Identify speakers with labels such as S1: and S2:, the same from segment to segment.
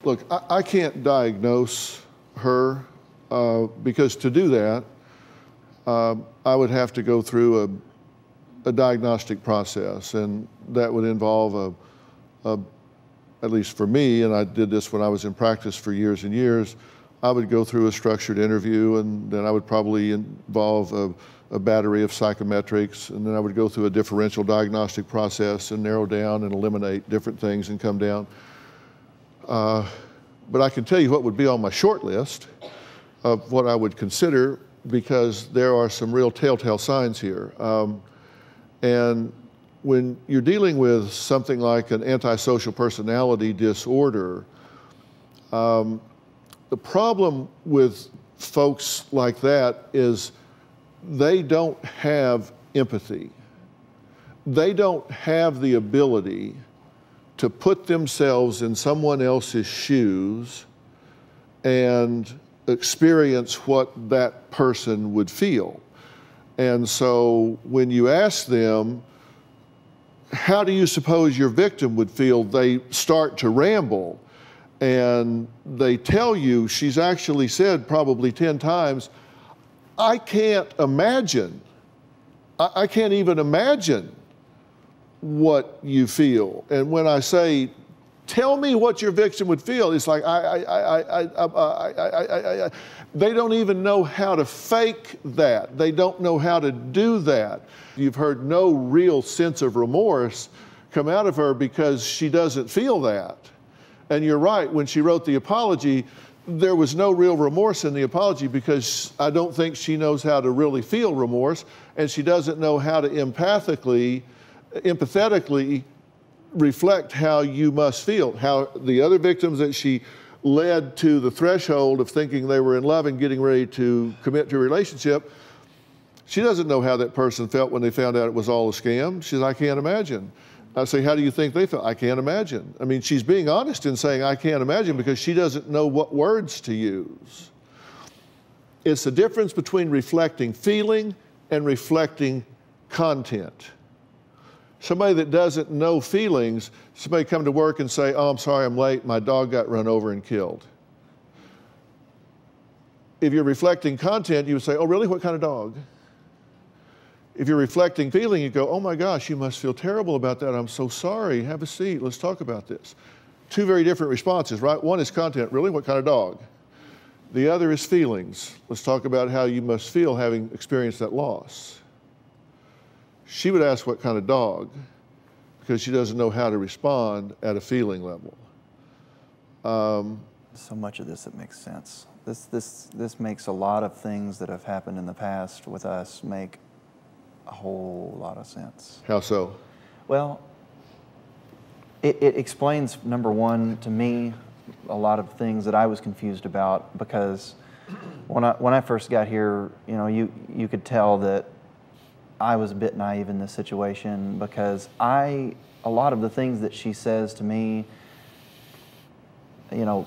S1: Look, I can't diagnose her because to do that, I would have to go through a diagnostic process, and that would involve at least for me, and I did this when I was in practice for years and years, I would go through a structured interview, and then I would probably involve a battery of psychometrics, and then I would go through a differential diagnostic process and narrow down and eliminate different things and come down. But I can tell you what would be on my short list of what I would consider, because there are some real telltale signs here. And when you're dealing with something like an antisocial personality disorder, the problem with folks like that is they don't have empathy. They don't have the ability to put themselves in someone else's shoes and experience what that person would feel. And so when you ask them, how do you suppose your victim would feel, they start to ramble. And they tell you, she's actually said probably 10 times, I can't imagine. I can't even imagine what you feel. And when I say, tell me what your victim would feel, it's like, they don't even know how to fake that. They don't know how to do that. You've heard no real sense of remorse come out of her because she doesn't feel that. And you're right, when she wrote the apology, there was no real remorse in the apology because I don't think she knows how to really feel remorse, and she doesn't know how to empathetically reflect how you must feel, how the other victims that she led to the threshold of thinking they were in love and getting ready to commit to a relationship. She doesn't know how that person felt when they found out it was all a scam. She says, I can't imagine. I say, how do you think they felt? I can't imagine. I mean, she's being honest in saying, I can't imagine, because she doesn't know what words to use. It's the difference between reflecting feeling and reflecting content. Somebody that doesn't know feelings, somebody come to work and say, oh, I'm sorry, I'm late, my dog got run over and killed. If you're reflecting content, you would say, oh, really, what kind of dog? If you're reflecting feeling, you go, oh my gosh, you must feel terrible about that. I'm so sorry. Have a seat. Let's talk about this. Two very different responses, right? One is content. Really? What kind of dog? The other is feelings. Let's talk about how you must feel having experienced that loss. She would ask what kind of dog, because she doesn't know how to respond at a feeling level.
S2: So much of this, it makes sense. This makes a lot of things that have happened in the past with us make a whole lot of sense.
S1: How so?
S2: Well, it explains, number one, to me, a lot of things that I was confused about, because when I first got here, you know, you could tell that I was a bit naive in this situation, because a lot of the things that she says to me, you know,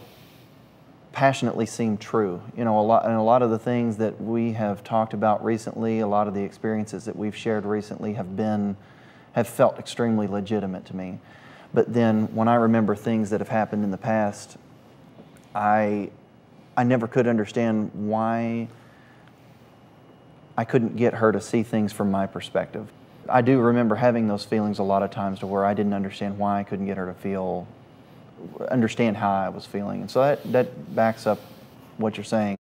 S2: passionately seem true. You know, a lot of the things that we have talked about recently, a lot of the experiences that we've shared recently have felt extremely legitimate to me. But then when I remember things that have happened in the past, I never could understand why I couldn't get her to see things from my perspective. I do remember having those feelings a lot of times to where I didn't understand why I couldn't get her to understand how I was feeling. And so that backs up what you're saying.